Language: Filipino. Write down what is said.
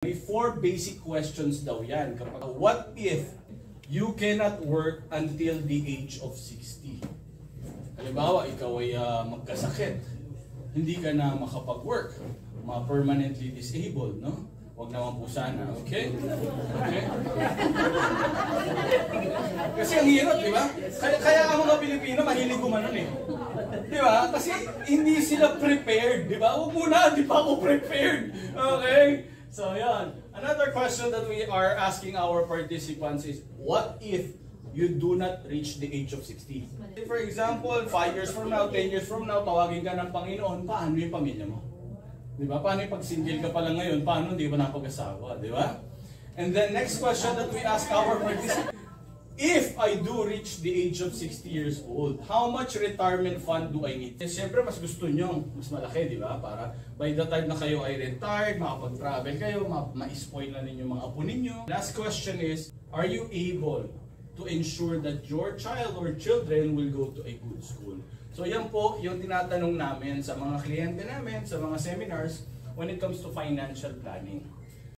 May 4 basic questions daw yan. What if you cannot work until the age of 60? Halimbawa, ikaw ay magkasakit. Hindi ka na makapag-work. Permanently disabled, no? Huwag naman po sana, okay? Okay? Kasi ang hirap, di ba? Kaya ang mga Pilipino mahilig gumanon eh. Di ba? Kasi hindi sila prepared, di ba? Huwag muna, di pa ako prepared. Okay? So, yan. Another question that we are asking our participants is, what if you do not reach the age of 60? For example, 5 years from now, 10 years from now, tawagin ka ng Panginoon, paano yung pamilya mo? Di ba? Paano yung pag-single ka pa lang ngayon? Paano hindi ba napag-asawa? Di ba? And then next question that we ask our participants, if I do reach the age of 60 years old, how much retirement fund do I need? Siyempre, mas gusto nyo, mas malaki, di ba? Para by the time na kayo ay retired, makapag-travel kayo, ma-spoil na ninyo mga apo ninyo. Last question is, are you able to ensure that your child or children will go to a good school? So yan po yung tinatanong namin sa mga kliyente namin, sa mga seminars when it comes to financial planning.